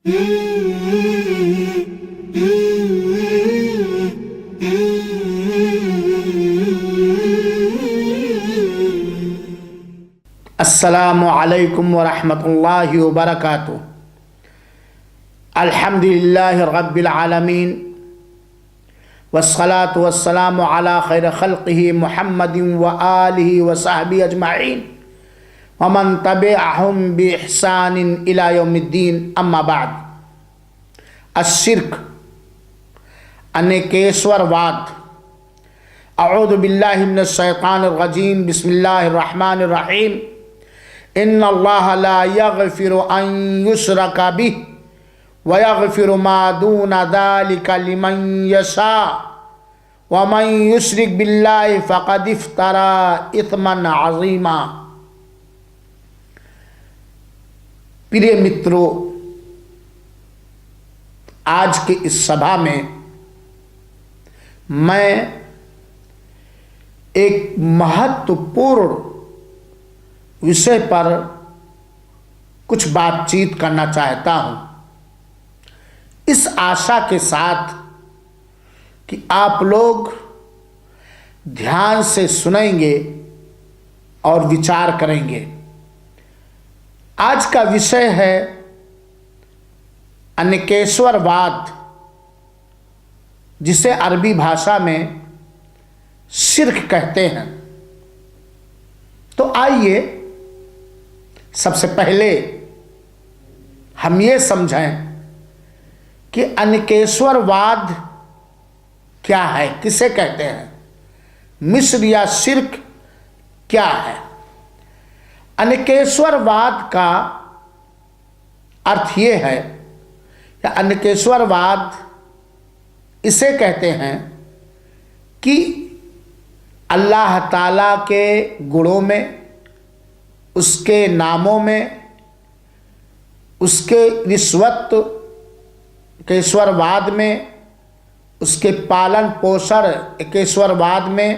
अस्सलामु अलैकुम वरहमतुल्लाहि वबरकातुहू। अल्हम्दुलिल्लाहि रब्बिल आलमीन वस्सलातु वस्सलामु अला खैर खल्क़िही मुहम्मदिन व आलिही व सहबिही अजमाइन व मन तबिअहुम बि इहसानिन इला यौमिद्दीन। अम्मा बाद। अश्शिर्क अनेकेश्वरवाद। अऊज़ु बिल्लाहि मिनश शैतानिर रजीम। बिस्मिल्लाहिर रहमानिर रहीम। इन्नल्लाह ला यग़फ़िरु अन युश्रका बिही व यग़फ़िरु मा दूना ज़ालिका लिमन यशा व मन युश्रिक बिल्लाहि फ़क़द इफ़्तरा इस्मन अज़ीमा। प्रिय मित्रों, आज के इस सभा में मैं एक महत्वपूर्ण विषय पर कुछ बातचीत करना चाहता हूं, इस आशा के साथ कि आप लोग ध्यान से सुनेंगे और विचार करेंगे। आज का विषय है अनेकेश्वरवाद, जिसे अरबी भाषा में शिर्क कहते हैं। तो आइए सबसे पहले हम ये समझें कि अनेकेश्वरवाद क्या है, किसे कहते हैं, मिस्र या शिर्क क्या है। अनेकेश्वरवाद का अर्थ ये है, या अनेकेश्वरवाद इसे कहते हैं कि अल्लाह ताला के गुणों में, उसके नामों में, उसके ईश्वरत्व के ईश्वरवाद में, उसके पालन पोषण के ईश्वरवाद में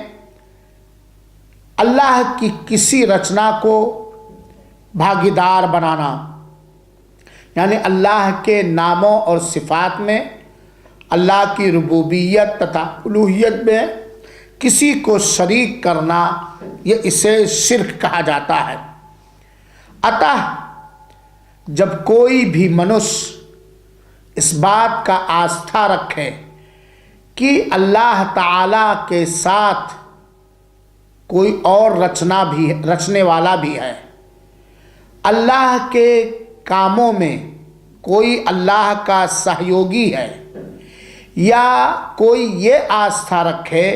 अल्लाह की किसी रचना को भागीदार बनाना, यानी अल्लाह के नामों और सिफात में, अल्लाह की रुबूबियत तथा उलूहियत में किसी को शरीक करना, ये इसे शिर्क कहा जाता है। अतः जब कोई भी मनुष्य इस बात का आस्था रखे कि अल्लाह ताला के साथ कोई और रचने वाला भी है, अल्लाह के कामों में कोई अल्लाह का सहयोगी है, या कोई ये आस्था रखे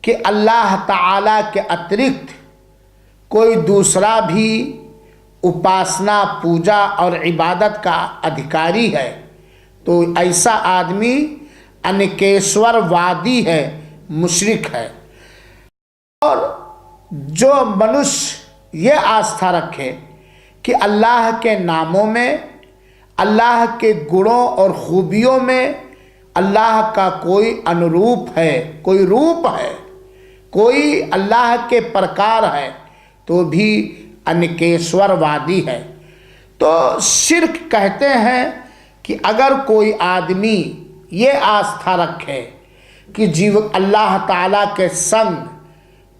कि अल्लाह ताला के अतिरिक्त कोई दूसरा भी उपासना, पूजा और इबादत का अधिकारी है, तो ऐसा आदमी अनेकेश्वरवादी है, मुशरिक है। और जो मनुष्य ये आस्था रखे कि अल्लाह के नामों में, अल्लाह के गुणों और खूबियों में अल्लाह का कोई अनुरूप है, कोई रूप है, कोई अल्लाह के प्रकार है, तो भी अनेकेश्वरवादी है। तो शिर्क कहते हैं कि अगर कोई आदमी ये आस्था रखे कि जीव अल्लाह ताला के संग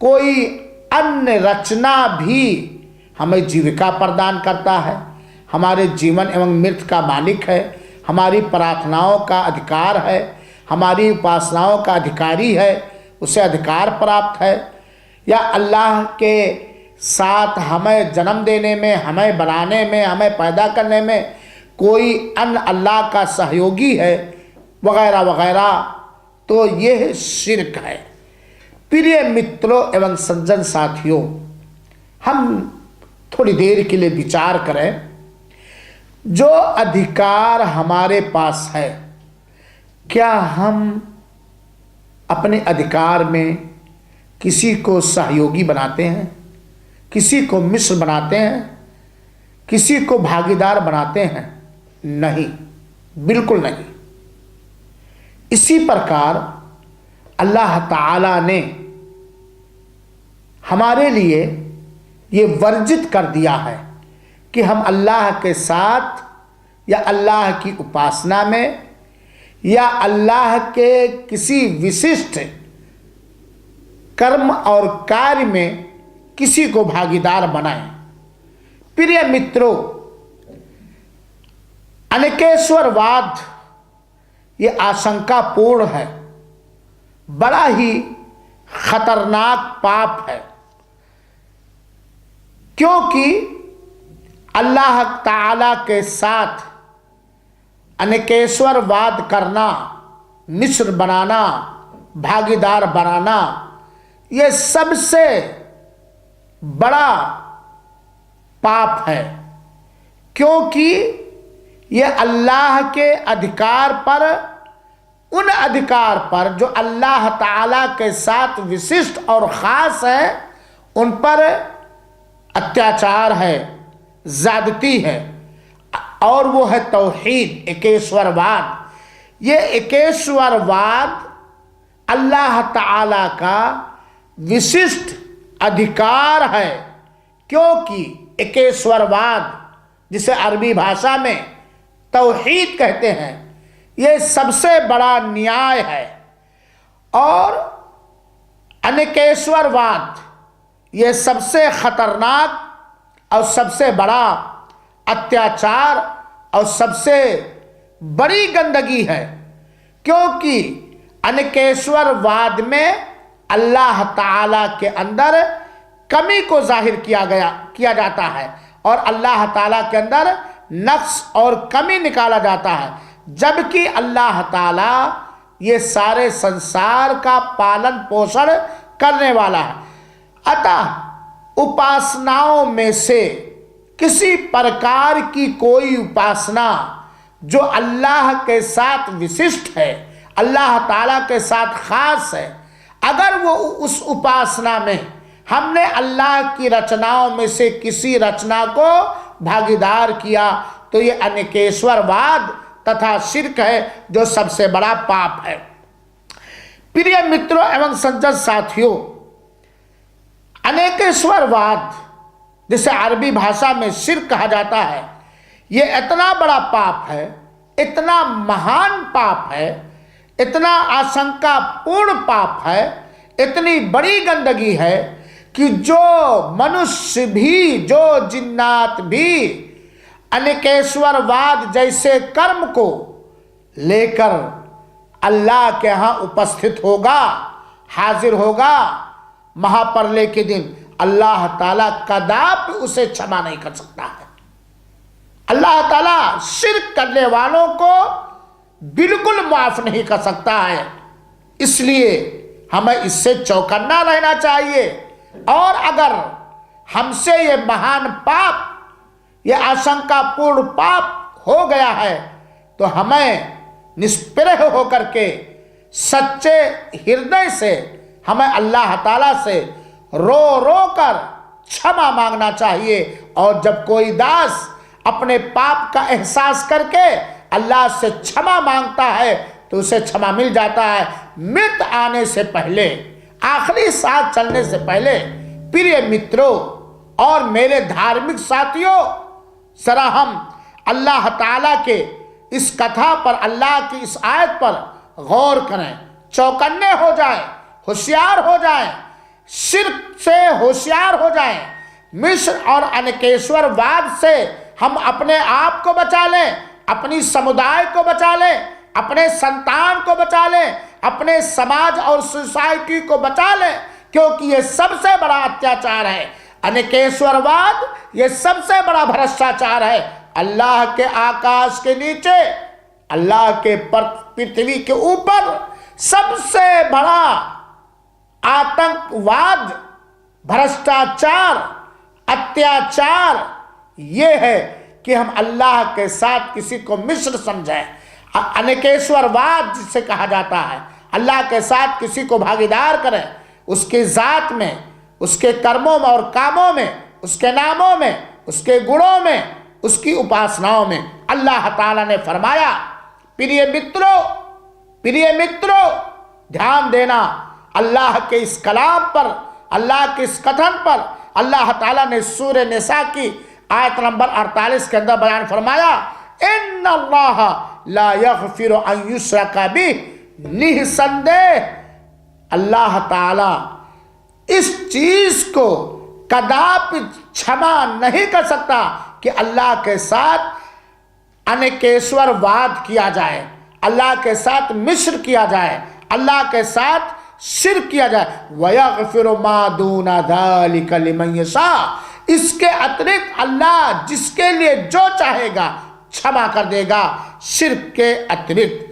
कोई अन्य रचना भी हमें जीविका प्रदान करता है, हमारे जीवन एवं मृत्यु का मालिक है, हमारी प्रार्थनाओं का अधिकार है, हमारी उपासनाओं का अधिकारी है, उसे अधिकार प्राप्त है, या अल्लाह के साथ हमें जन्म देने में, हमें बनाने में, हमें पैदा करने में कोई अन्य अल्लाह का सहयोगी है, वगैरह वगैरह, तो यह शिर्क है। प्रिय मित्रों एवं सज्जन साथियों, हम थोड़ी देर के लिए विचार करें। जो अधिकार हमारे पास है, क्या हम अपने अधिकार में किसी को सहयोगी बनाते हैं, किसी को मित्र बनाते हैं, किसी को भागीदार बनाते हैं? नहीं, बिल्कुल नहीं। इसी प्रकार अल्लाह ताला ने हमारे लिए ये वर्जित कर दिया है कि हम अल्लाह के साथ या अल्लाह की उपासना में या अल्लाह के किसी विशिष्ट कर्म और कार्य में किसी को भागीदार बनाएं। प्रिय मित्रों, अनेकेश्वरवाद ये आशंकापूर्ण है, बड़ा ही खतरनाक पाप है, क्योंकि अल्लाह ताला के साथ अनेकेश्वरवाद करना, मिश्र बनाना, भागीदार बनाना, ये सबसे बड़ा पाप है, क्योंकि ये अल्लाह के अधिकार पर, उन अधिकार पर जो अल्लाह ताला के साथ विशिष्ट और ख़ास है, उन पर अत्याचार है, ज़्यादती है, और वो है तौहीद, एकेश्वरवाद। ये एकेश्वरवाद अल्लाह ताला का विशिष्ट अधिकार है, क्योंकि एकेश्वरवाद, जिसे अरबी भाषा में तौहीद कहते हैं, ये सबसे बड़ा न्याय है। और अनेकेश्वरवाद ये सबसे खतरनाक और सबसे बड़ा अत्याचार और सबसे बड़ी गंदगी है, क्योंकि अनेकेश्वरवाद में अल्लाह ताला के अंदर कमी को जाहिर किया जाता है, और अल्लाह ताला के अंदर नक्स और कमी निकाला जाता है, जबकि अल्लाह ताला ये सारे संसार का पालन पोषण करने वाला है। अतः उपासनाओं में से किसी प्रकार की कोई उपासना जो अल्लाह के साथ विशिष्ट है, अल्लाह ताला के साथ खास है, अगर वो उस उपासना में हमने अल्लाह की रचनाओं में से किसी रचना को भागीदार किया, तो ये अनेकेश्वरवाद तथा शिर्क है, जो सबसे बड़ा पाप है। प्रिय मित्रों एवं संजय साथियों, अनेकेश्वरवाद, जिसे अरबी भाषा में शिर्क कहा जाता है, ये इतना बड़ा पाप है, इतना महान पाप है, इतना आशंकापूर्ण पाप है, इतनी बड़ी गंदगी है कि जो मनुष्य भी, जो जिन्नात भी अनेकेश्वरवाद जैसे कर्म को लेकर अल्लाह के यहाँ उपस्थित होगा, हाजिर होगा, महाप्रलय के दिन अल्लाह ताला कदापि उसे क्षमा नहीं कर सकता है। अल्लाह ताला शिर्क करने वालों को बिल्कुल माफ नहीं कर सकता है। इसलिए हमें इससे चौकन्ना रहना चाहिए, और अगर हमसे ये महान पाप, ये आशंकापूर्ण पाप हो गया है, तो हमें निष्प्रह होकर के सच्चे हृदय से हमें अल्लाह ताला से रो रो कर क्षमा मांगना चाहिए। और जब कोई दास अपने पाप का एहसास करके अल्लाह से क्षमा मांगता है, तो उसे क्षमा मिल जाता है। मृत आने से पहले, आखिरी सांस चलने से पहले, प्रिय मित्रों और मेरे धार्मिक साथियों, जरा हम अल्लाह ताला के इस कथा पर, अल्लाह की इस आयत पर गौर करें, चौकन्ने हो जाएं, होशियार हो जाएं, शिर्क से होशियार हो जाएं, मिस्र और अनेकेश्वरवाद से हम अपने आप को बचा लें, अपनी समुदाय को बचा लें, अपने संतान को बचा लें, अपने समाज और सोसाइटी को बचा लें, क्योंकि ये सबसे बड़ा अत्याचार है। अनेकेश्वरवाद ये सबसे बड़ा भ्रष्टाचार है। अल्लाह के आकाश के नीचे, अल्लाह के पृथ्वी के ऊपर सबसे बड़ा आतंकवाद, भ्रष्टाचार, अत्याचार ये है कि हम अल्लाह के साथ किसी को मिश्र समझें। अनेकेश्वरवाद जिसे कहा जाता है, अल्लाह के साथ किसी को भागीदार करें, उसकी जात में, उसके कर्मों में और कामों में, उसके नामों में, उसके गुणों में, उसकी उपासनाओं में। अल्लाह ताला ने फरमाया, प्रिय मित्रों ध्यान देना, अल्लाह के इस कलाम पर, अल्लाह के इस कथन पर अल्लाह ताला ने सूरह निसा की आयत नंबर 48 के अंदर बयान फरमाया, इन्नल्लाह ला यग़फ़िरु अन युश्रका बिही, निःसंदेह अल्लाह ताला इस चीज को कदापि क्षमा नहीं कर सकता कि अल्लाह के साथ अनेकेश्वरवाद किया जाए, अल्लाह के साथ मिश्र किया जाए, अल्लाह के साथ शिर्क किया जाए। वयग़फ़िरु मा दूना ज़ालिका लिमन यशा, इसके अतिरिक्त अल्लाह जिसके लिए जो चाहेगा क्षमा कर देगा शिर्क के अतिरिक्त।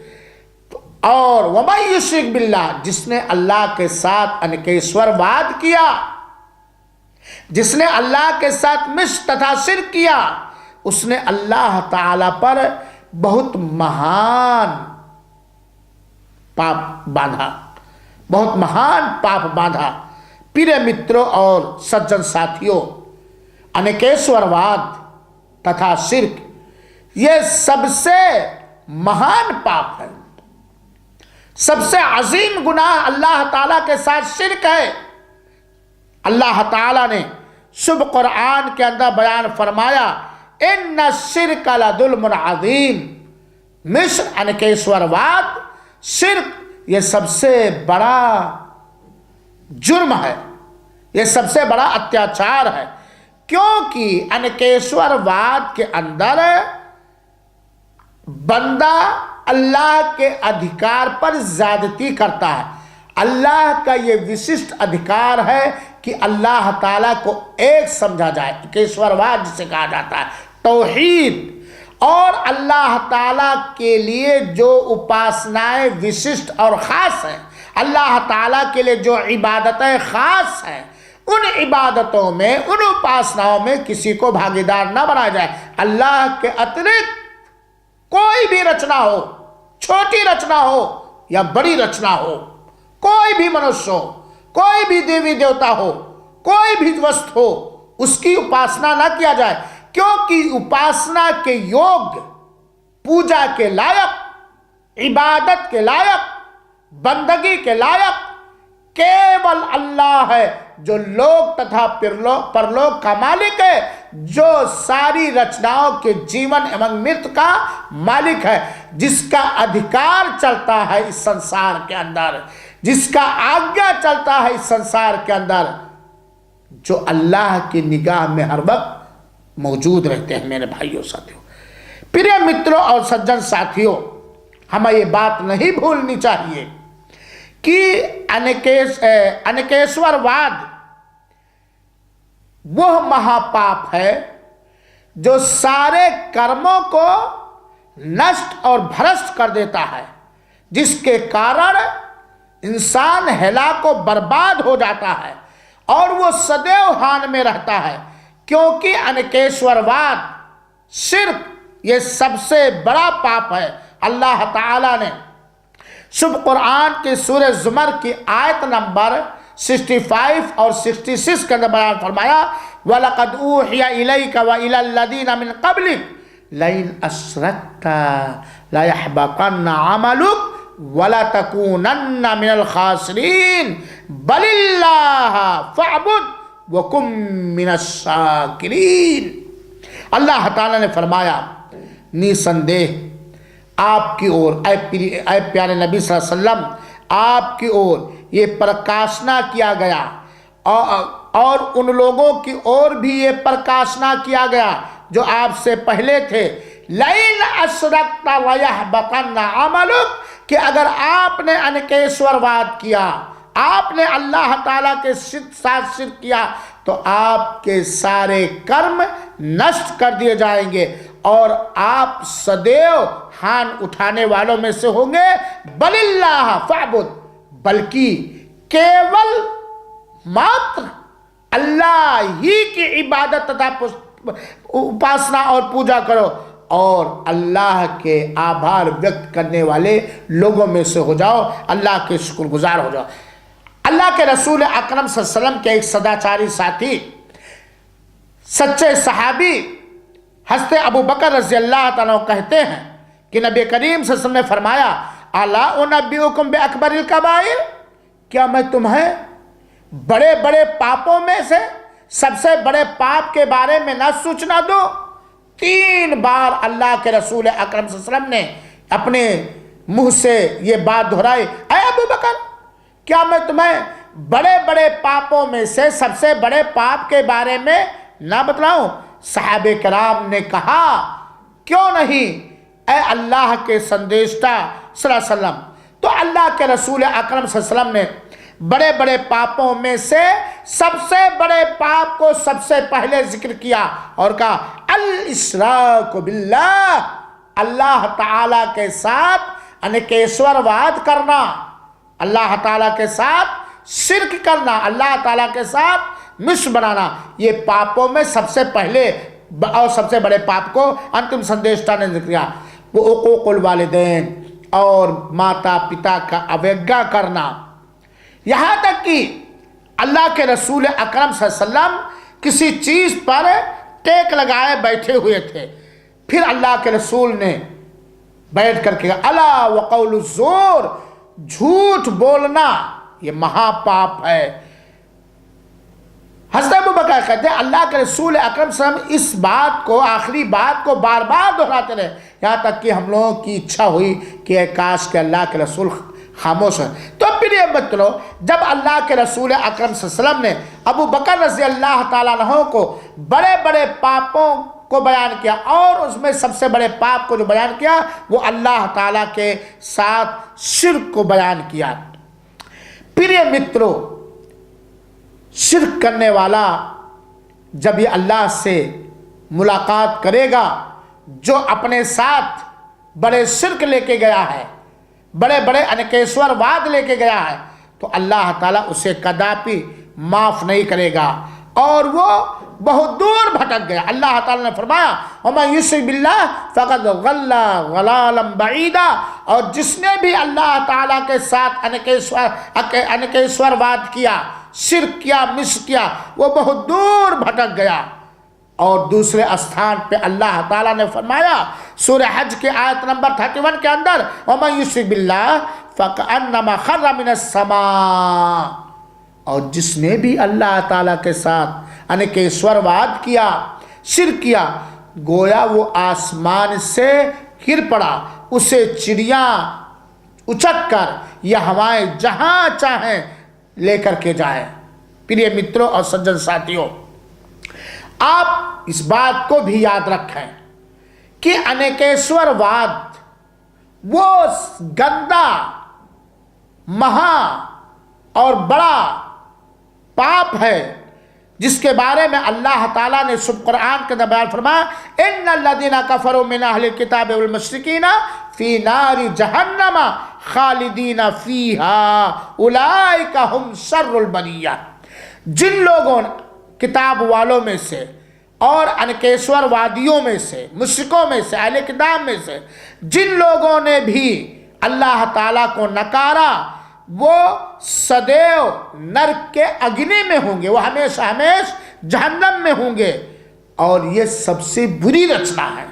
और वमन युश्रिक बिल्लाह, जिसने अल्लाह के साथ अनेकेश्वरवाद किया, जिसने अल्लाह के साथ मिश्र तथा शिर्क किया, उसने अल्लाह ताला पर बहुत महान पाप बांधा, बहुत महान पाप बांधा। प्रिय मित्रों और सज्जन साथियों, अनेकेश्वरवाद तथा शिर्क ये सबसे महान पाप है, सबसे अजीम गुनाह अल्लाह ताला के साथ शिर्क है। अल्लाह ताला ने शुभ कुरान के अंदर बयान फरमाया, इन्ना शिर्क लज़ुल्मुन अज़ीम, मिश्र अनेकेश्वरवाद शिर्क ये सबसे बड़ा जुर्म है, ये सबसे बड़ा अत्याचार है। क्योंकि अनेकेश्वरवाद के अंदर बंदा अल्लाह के अधिकार पर ज्यादती करता है। अल्लाह का ये विशिष्ट अधिकार है कि अल्लाह ताला को एक समझा जाए, अनेकेश्वरवाद जिसे कहा जाता है, तौहीद। और अल्लाह ताला के लिए जो उपासनाएं विशिष्ट और ख़ास हैं, अल्लाह ताला के लिए जो इबादतें ख़ास हैं, उन इबादतों में, उन उपासनाओं में किसी को भागीदार न बनाया जाए। अल्लाह के अतिरिक्त कोई भी रचना हो, छोटी रचना हो या बड़ी रचना हो, कोई भी मनुष्य हो, कोई भी देवी देवता हो, कोई भी वस्तु हो, उसकी उपासना न किया जाए। क्योंकि उपासना के योग्य, पूजा के लायक, इबादत के लायक, बंदगी के लायक केवल अल्लाह है, जो लोक तथा परलोक का मालिक है, जो सारी रचनाओं के जीवन एवं मृत्यु का मालिक है, जिसका अधिकार चलता है इस संसार के अंदर, जिसका आज्ञा चलता है इस संसार के अंदर, जो अल्लाह की निगाह में हर वक्त मौजूद रहते हैं। मेरे भाइयों साथियों, प्रिय मित्रों और सज्जन साथियों, हमें ये बात नहीं भूलनी चाहिए कि अनेकेश्वरवाद वह महापाप है जो सारे कर्मों को नष्ट और भ्रष्ट कर देता है, जिसके कारण इंसान हेलाको बर्बाद हो जाता है और वो सदैव हान में रहता है। क्योंकि अनेकेश्वरवाद शिर्क ये सबसे बड़ा पाप है। अल्लाह ताला ने शुभ कुरान के सूरह ज़ुमर की आयत नंबर 65 और 66 के अंदर बयान फरमाया, वलक़द ऊहिया इलैका व इलल लज़ीना मिन क़ब्लिक लइन अशरकता लयहबतन्ना अमलुक वला तकूनन्ना मिनल खासिरीन बलिल्लाह फ़अबुद वकुम मिनश शाकिरीन। अल्लाह ताला ने फरमाया, निसंदेह आपकी ओर ऐ प्यारे नबी सल्लल्लाहु अलैहि वसल्लम, आपकी ओर ये प्रकाशना किया गया और उन लोगों की ओर भी ये प्रकाशना किया गया जो आपसे पहले थे। लइन अशरकता लयहबतन्ना अमलुक, कि अगर आपने अनेकेश्वरवाद किया, आपने अल्लाह ताला के साथ शिर्क किया, तो आपके सारे कर्म नष्ट कर दिए जाएंगे और आप सदैव हान उठाने वालों में से होंगे। बलिल्लाह फ़अबुद, बल्कि केवल मात्र अल्लाह ही की इबादत तथा उपासना और पूजा करो और अल्लाह के आभार व्यक्त करने वाले लोगों में से हो जाओ, अल्लाह के शुक्रगुजार हो जाओ। अल्लाह के रसूल अकरम सल्लल्लाहु अलैहि वसल्लम के एक सदाचारी साथी, सच्चे सहाबी हज़रत अबू बकर रज़ी अल्लाह तआला कहते हैं कि नबी करीम सल्लल्लाहु अलैहि वसल्लम ने फरमाया, अला उनब्बिउकुम बिअकबरिल कबाइर, क्या मैं तुम्हें बड़े बड़े पापों में से सबसे बड़े पाप के बारे में न सूचना दूं? 3 बार अल्लाह के रसूल अकरम सल्लल्लाहु अलैहि वसल्लम ने अपने मुंह से ये बात दोहराई, ऐ अबू बकर, क्या मैं तुम्हें बड़े बड़े पापों में से सबसे बड़े पाप के बारे में ना बतलाऊं? सहाबे कराम ने कहा, क्यों नहीं ऐ अल्लाह के संदेशता सल्लल्लाहु अलैहि वसल्लम। तो अल्लाह के रसूल अकरम सल्लल्लाहु अलैहि वसल्लम ने बड़े बड़े पापों में से सबसे बड़े पाप को सबसे पहले जिक्र किया और कहा, अल इशराक बिल्लाह, अल्लाह ताला के साथ अनेकेश्वरवाद करना, अल्लाह ताला के साथ शिर्क करना, अल्लाह ताला के साथ मिश्र बनाना, ये पापों में सबसे पहले और सबसे बड़े पाप को अंतिम संदेशता ने जिक्र किया। वो उकूकुल वालिदैन और माता पिता का अवज्ञा करना। यहाँ तक कि अल्लाह के रसूल अकरम सल्लल्लाहु अलैहि वसल्लम किसी चीज़ पर टेक लगाए बैठे हुए थे, फिर अल्लाह के रसूल ने बैठ करके अला वक़ौलु ज़ूर, झूठ बोलना ये महापाप है। हज़रत अबू बकर कहते हैं अल्लाह के रसूल अकरम सल्लल्लाहु अलैहि वसल्लम इस बात को, आखिरी बात को बार बार दोहराते रहे, यहाँ तक कि हम लोगों की इच्छा हुई कि काश के अल्लाह के रसूल खामोश है। तो फिर ये मतलब जब अल्लाह के रसूल अकरम सल्लल्लाहु अलैहि वसल्लम ने अबू बकर रज़ी अल्लाह ताला अन्हु को बड़े बड़े पापों को बयान किया और उसमें सबसे बड़े पाप को जो बयान किया वो अल्लाह ताला के साथ शिर्क को बयान किया। प्रिय मित्रों, शिर्क करने वाला जब ये अल्लाह से मुलाकात करेगा, जो अपने साथ बड़े शिर्क लेके गया है, बड़े बड़े अनेकेश्वरवाद लेके गया है, तो अल्लाह ताला उसे कदापि माफ़ नहीं करेगा और वो बहुत दूर भटक गया। अल्लाह ताला ने फरमाया, वमन युश्रिक बिल्लाह फ़क़द ज़ल्ला ज़लालन बईदा, और जिसने भी अल्लाह ताला के साथ अनेकेश्वरवाद किया, शिर्क किया, मिश्र किया, वो बहुत दूर भटक गया। और दूसरे स्थान पे अल्लाह ताला ने फरमाया सूरह हज के आयत नंबर 31 के अंदर, वमन युश्रिक बिल्लाह फ़कअन्नमा खर्रा मिनस समा, और जिसने भी अल्लाह ताला के साथ अनेकेश्वरवाद किया, शिर्क किया, गोया वो आसमान से गिर पड़ा, उसे चिड़िया उचक कर या हवाएं जहाँ चाहें लेकर के जाए। प्रिय मित्रों और सज्जन साथियों, आप इस बात को भी याद रखें कि अनेकेश्वरवाद वो गंदा, महा और बड़ा पाप है जिसके बारे में अल्लाह ताला ने शुभ कुरान के अंदर बयान फरमाया, इन्नल्लज़ीना कफ़रू मिन अहलिल किताबि वल मुश्रिकीना फी नारि जहन्नम खालिदीना फीहा उलाइका हुम शर्रुल बरिया। जिन लोगों, किताब वालों में से और अनेकेश्वरवादियों में से, मुश्रिकों में से, अहले किताब में से जिन लोगों ने भी अल्लाह ताला को नकारा, वो सदैव नरक के अग्नि में होंगे, वो हमेशा हमेशा जहन्नम में होंगे। और ये सबसे बुरी रचना है।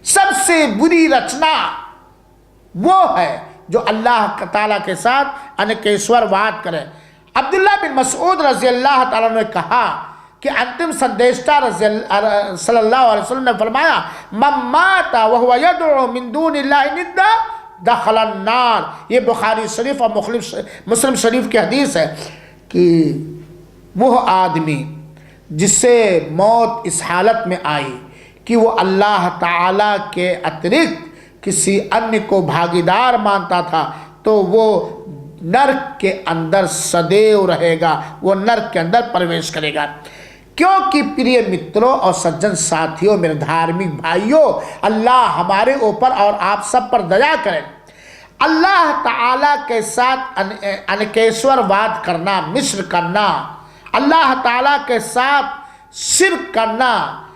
सबसे बुरी रचना वो है जो अल्लाह ताला के साथ अनेकेश्वरवाद करे। अब्दुल्लाह बिन मसऊद रज़ी अल्लाह ताला ने कहा कि अंतिम संदेशता सल्लल्लाहु अलैहि वसल्लम ने फरमाया, मन माता व हुवा यदउ मिन दूनिल्लाहि निद्दा दखलन नार। ये बुखारी शरीफ और मुस्लिम शरीफ की हदीस है कि वह आदमी जिससे मौत इस हालत में आई कि वो अल्लाह ताला के अतिरिक्त किसी अन्य को भागीदार मानता था, तो वो नरक के अंदर सदैव रहेगा, वो नरक के अंदर प्रवेश करेगा। क्योंकि प्रिय मित्रों और सज्जन साथियों, मेरे धार्मिक भाइयों, अल्लाह हमारे ऊपर और आप सब पर दया करें। अल्लाह ताला के साथ अनेकेश्वरवाद करना, मिश्र करना, अल्लाह ताला के साथ शिर्क करना,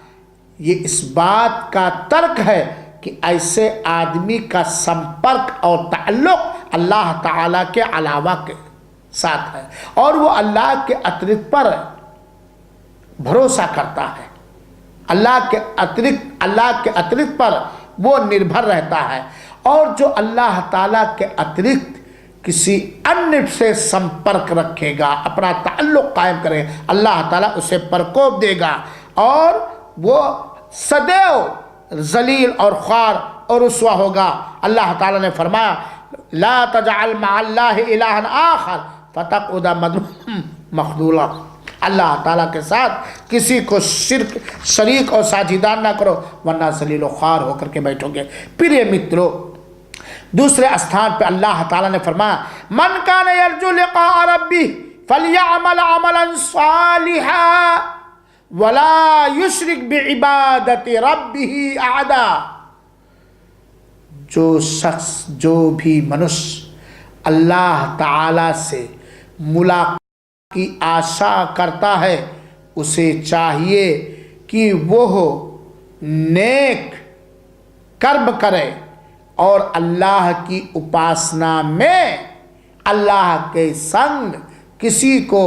ये इस बात का तर्क है कि ऐसे आदमी का संपर्क और ताल्लुक अल्लाह ताला के अलावा के साथ है और वो अल्लाह के अतिरिक्त पर भरोसा करता है, अल्लाह के अतिरिक्त पर वो निर्भर रहता है। और जो अल्लाह ताला के अतिरिक्त किसी अन्य से संपर्क रखेगा, अपना ताल्लुक कायम करे, अल्लाह ताला उसे प्रकोप देगा और वो सदैव जलील और ख्वार और रुस्वा होगा। अल्लाह ताला ने फरमाया ला तजअल मअल्लाहि इलाहन आखर फतक़उद मज़मूमन मख़ज़ूला। अल्लाह ताला के साथ किसी को शिर्क शरीक और साझीदार ना करो वरना जलील और ख्वार होकर के बैठोगे। प्रिय मित्रों, दूसरे स्थान पे अल्लाह ताला ने फरमाया मन कान यरजू लिक़ा रब्बिह फलयअमल अमलन सालिहा वला युशरिक बिइबादति रब्बिही अहदा। जो शख्स, जो भी मनुष्य अल्लाह ताला से मुलाकात की आशा करता है उसे चाहिए कि वो नेक कर्म करे और अल्लाह की उपासना में अल्लाह के संग किसी को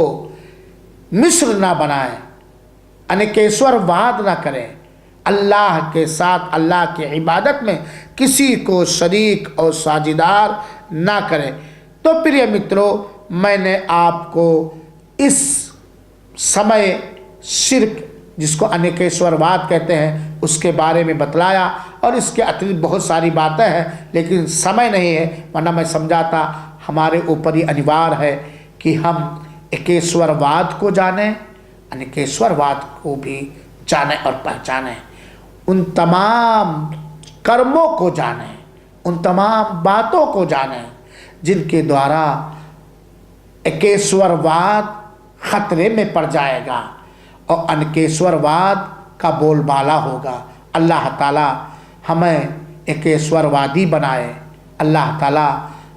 मिस्र ना बनाए, अनेकेश्वरवाद ना करें, अल्लाह के साथ अल्लाह की इबादत में किसी को शरीक और साझीदार ना करें। तो प्रिय मित्रों, मैंने आपको इस समय शिर्क जिसको अनेकेश्वरवाद कहते हैं उसके बारे में बतलाया और इसके अतिरिक्त बहुत सारी बातें हैं, लेकिन समय नहीं है, वरना मैं समझाता। हमारे ऊपर ये अनिवार्य है कि हम एकेश्वरवाद को जानें, अनेकेश्वरवाद को भी जानें और पहचानें, उन तमाम कर्मों को जानें, उन तमाम बातों को जानें जिनके द्वारा एकेश्वरवाद खतरे में पड़ जाएगा और अनेकेश्वरवाद का बोलबाला होगा। अल्लाह ताला हमें एकेश्वरवादी बनाए, अल्लाह ताला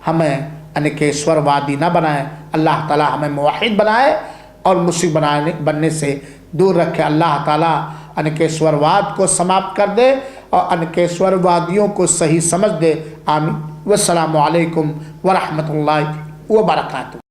हमें अनेकेश्वरवादी न बनाए, अल्लाह ताला हमें मुवाहिद बनाए और मुश्रिक बनने से दूर रखे। अल्लाह ताला अनेकेश्वरवाद को समाप्त कर दे और अनेकेश्वरवादियों को सही समझ दे। आमीन। वस्सलामु अलैकुम व रहमतुल्लाहि व बरकातुहू।